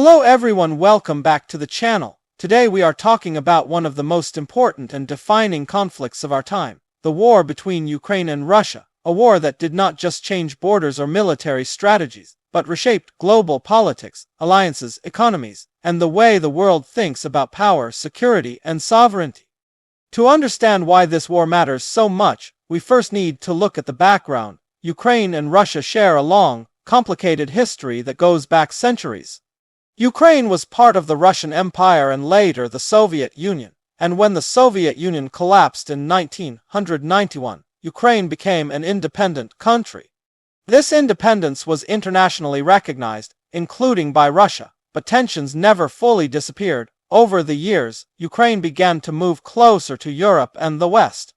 Hello everyone, welcome back to the channel. Today we are talking about one of the most important and defining conflicts of our time, the war between Ukraine and Russia, a war that did not just change borders or military strategies, but reshaped global politics, alliances, economies, and the way the world thinks about power, security, and sovereignty. To understand why this war matters so much, we first need to look at the background. Ukraine and Russia share a long, complicated history that goes back centuries. Ukraine was part of the Russian Empire and later the Soviet Union, and when the Soviet Union collapsed in 1991, Ukraine became an independent country. This independence was internationally recognized, including by Russia, but tensions never fully disappeared. Over the years, Ukraine began to move closer to Europe and the West.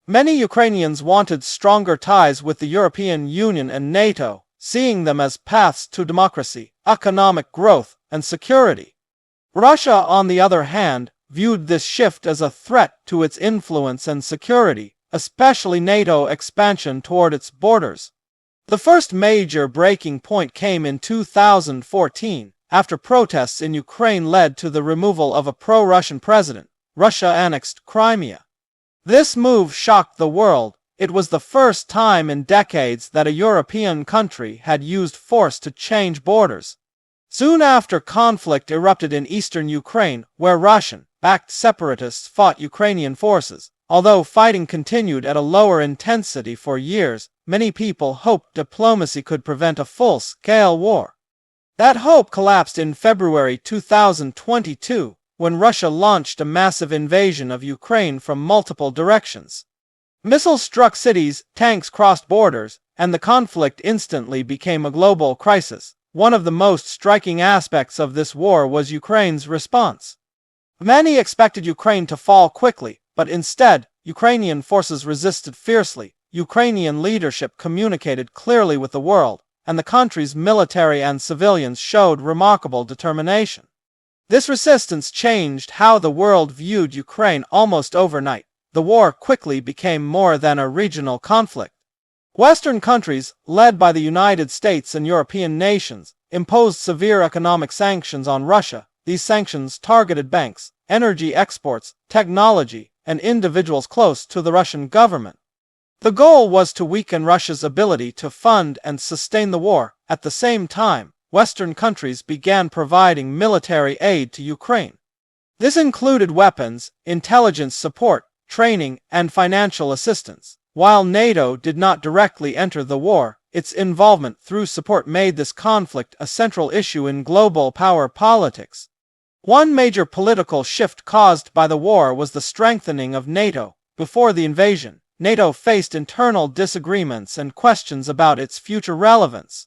Many Ukrainians wanted stronger ties with the European Union and NATO, seeing them as paths to democracy, economic growth, and security. Russia, on the other hand, viewed this shift as a threat to its influence and security, especially NATO expansion toward its borders. The first major breaking point came in 2014, after protests in Ukraine led to the removal of a pro-Russian president. Russia annexed Crimea. This move shocked the world. It was the first time in decades that a European country had used force to change borders. Soon after, conflict erupted in eastern Ukraine, where Russian-backed separatists fought Ukrainian forces. Although fighting continued at a lower intensity for years, many people hoped diplomacy could prevent a full-scale war. That hope collapsed in February 2022, when Russia launched a massive invasion of Ukraine from multiple directions. Missiles struck cities, tanks crossed borders, and the conflict instantly became a global crisis. One of the most striking aspects of this war was Ukraine's response. Many expected Ukraine to fall quickly, but instead, Ukrainian forces resisted fiercely. Ukrainian leadership communicated clearly with the world, and the country's military and civilians showed remarkable determination. This resistance changed how the world viewed Ukraine almost overnight. The war quickly became more than a regional conflict. Western countries, led by the United States and European nations, imposed severe economic sanctions on Russia. These sanctions targeted banks, energy exports, technology, and individuals close to the Russian government. The goal was to weaken Russia's ability to fund and sustain the war. At the same time, Western countries began providing military aid to Ukraine. This included weapons, intelligence support, training, and financial assistance. While NATO did not directly enter the war, its involvement through support made this conflict a central issue in global power politics. One major political shift caused by the war was the strengthening of NATO. Before the invasion, NATO faced internal disagreements and questions about its future relevance.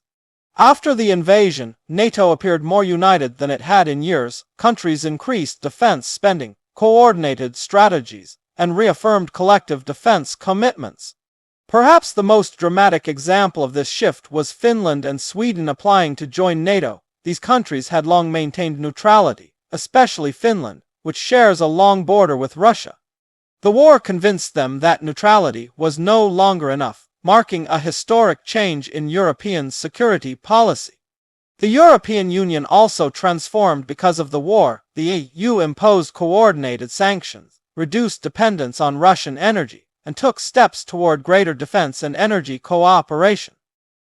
After the invasion, NATO appeared more united than it had in years. Countries increased defense spending, coordinated strategies, and reaffirmed collective defense commitments. Perhaps the most dramatic example of this shift was Finland and Sweden applying to join NATO. These countries had long maintained neutrality, especially Finland, which shares a long border with Russia. The war convinced them that neutrality was no longer enough, marking a historic change in European security policy. The European Union also transformed because of the war. The EU imposed coordinated sanctions, reduced dependence on Russian energy, and took steps toward greater defense and energy cooperation.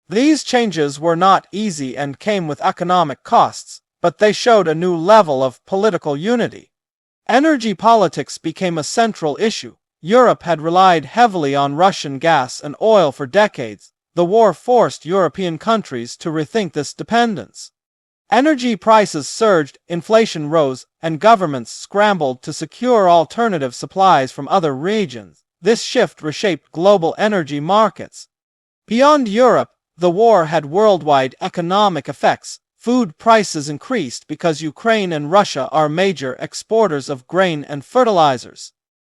These changes were not easy and came with economic costs, but they showed a new level of political unity. Energy politics became a central issue. Europe had relied heavily on Russian gas and oil for decades. The war forced European countries to rethink this dependence. Energy prices surged, inflation rose, and governments scrambled to secure alternative supplies from other regions. This shift reshaped global energy markets. Beyond Europe, the war had worldwide economic effects. Food prices increased because Ukraine and Russia are major exporters of grain and fertilizers.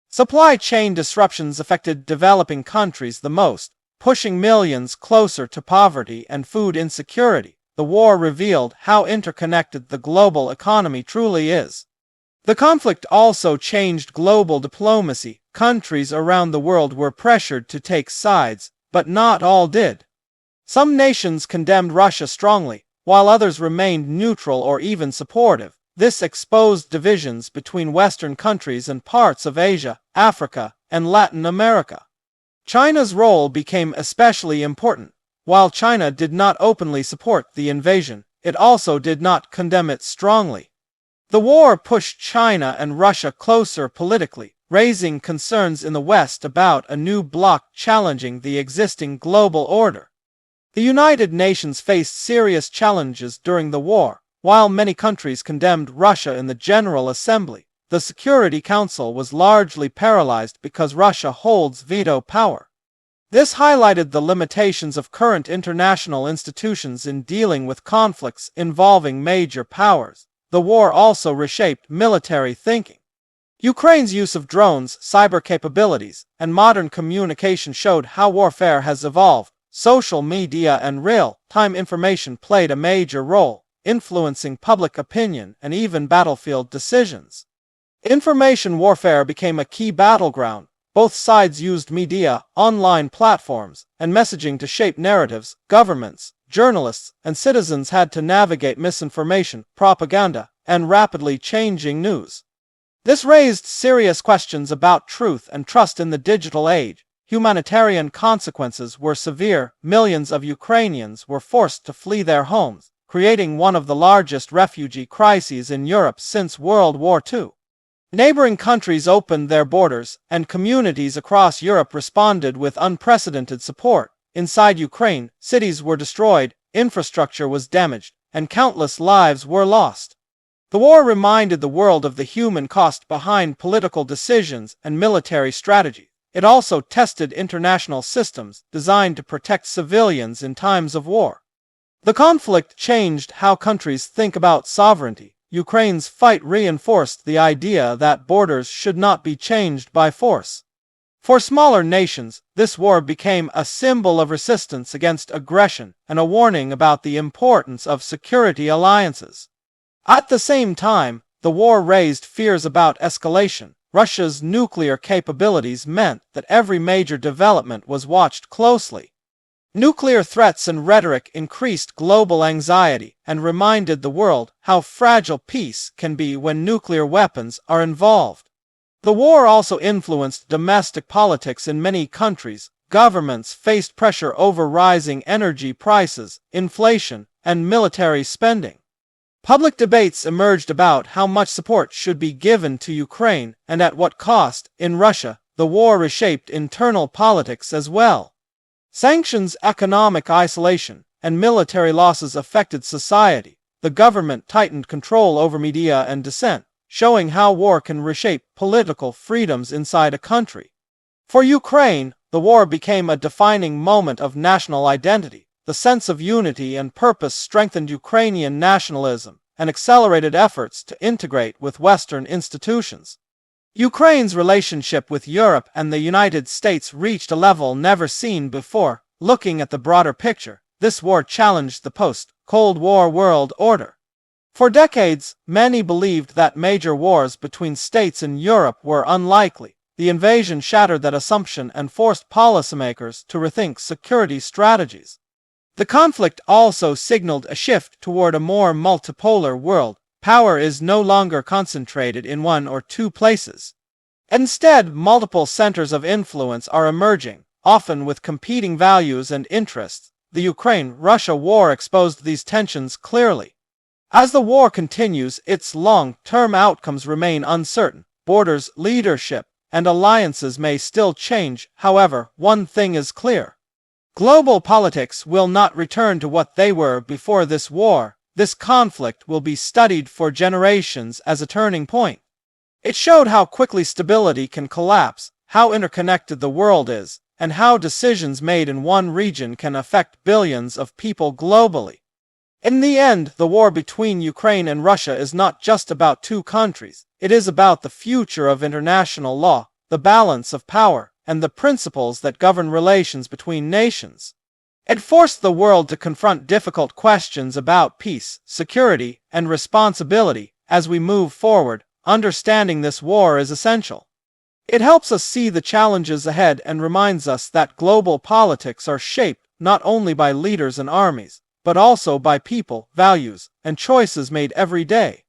Supply chain disruptions affected developing countries the most, pushing millions closer to poverty and food insecurity. The war revealed how interconnected the global economy truly is. The conflict also changed global diplomacy. Countries around the world were pressured to take sides, but not all did. Some nations condemned Russia strongly, while others remained neutral or even supportive. This exposed divisions between Western countries and parts of Asia, Africa, and Latin America. China's role became especially important. While China did not openly support the invasion, it also did not condemn it strongly. The war pushed China and Russia closer politically, raising concerns in the West about a new bloc challenging the existing global order. The United Nations faced serious challenges during the war. While many countries condemned Russia in the General Assembly, the Security Council was largely paralyzed because Russia holds veto power. This highlighted the limitations of current international institutions in dealing with conflicts involving major powers. The war also reshaped military thinking. Ukraine's use of drones, cyber capabilities, and modern communication showed how warfare has evolved. Social media and real-time information played a major role, influencing public opinion and even battlefield decisions. Information warfare became a key battleground. Both sides used media, online platforms, and messaging to shape narratives. Governments, journalists, and citizens had to navigate misinformation, propaganda, and rapidly changing news. This raised serious questions about truth and trust in the digital age. Humanitarian consequences were severe. Millions of Ukrainians were forced to flee their homes, creating one of the largest refugee crises in Europe since World War II. Neighboring countries opened their borders, and communities across Europe responded with unprecedented support. Inside Ukraine, cities were destroyed, infrastructure was damaged, and countless lives were lost. The war reminded the world of the human cost behind political decisions and military strategy. It also tested international systems designed to protect civilians in times of war. The conflict changed how countries think about sovereignty. Ukraine's fight reinforced the idea that borders should not be changed by force. For smaller nations, this war became a symbol of resistance against aggression and a warning about the importance of security alliances. At the same time, the war raised fears about escalation. Russia's nuclear capabilities meant that every major development was watched closely. Nuclear threats and rhetoric increased global anxiety and reminded the world how fragile peace can be when nuclear weapons are involved. The war also influenced domestic politics in many countries. Governments faced pressure over rising energy prices, inflation, and military spending. Public debates emerged about how much support should be given to Ukraine and at what cost. In Russia, the war reshaped internal politics as well. Sanctions, economic isolation, and military losses affected society. The government tightened control over media and dissent, showing how war can reshape political freedoms inside a country. For Ukraine, the war became a defining moment of national identity. The sense of unity and purpose strengthened Ukrainian nationalism and accelerated efforts to integrate with Western institutions. Ukraine's relationship with Europe and the United States reached a level never seen before. Looking at the broader picture, this war challenged the post-Cold War world order. For decades, many believed that major wars between states in Europe were unlikely. The invasion shattered that assumption and forced policymakers to rethink security strategies. The conflict also signaled a shift toward a more multipolar world. Power is no longer concentrated in one or two places. Instead, multiple centers of influence are emerging, often with competing values and interests. The Ukraine-Russia war exposed these tensions clearly. As the war continues, its long-term outcomes remain uncertain. Borders, leadership, and alliances may still change. However, one thing is clear. Global politics will not return to what they were before this war. This conflict will be studied for generations as a turning point. It showed how quickly stability can collapse, how interconnected the world is, and how decisions made in one region can affect billions of people globally. In the end, the war between Ukraine and Russia is not just about two countries. It is about the future of international law, the balance of power, and the principles that govern relations between nations. It forced the world to confront difficult questions about peace, security, and responsibility. As we move forward, understanding this war is essential. It helps us see the challenges ahead and reminds us that global politics are shaped not only by leaders and armies, but also by people, values, and choices made every day.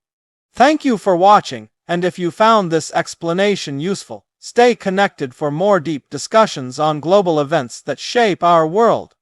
Thank you for watching, and if you found this explanation useful, stay connected for more deep discussions on global events that shape our world.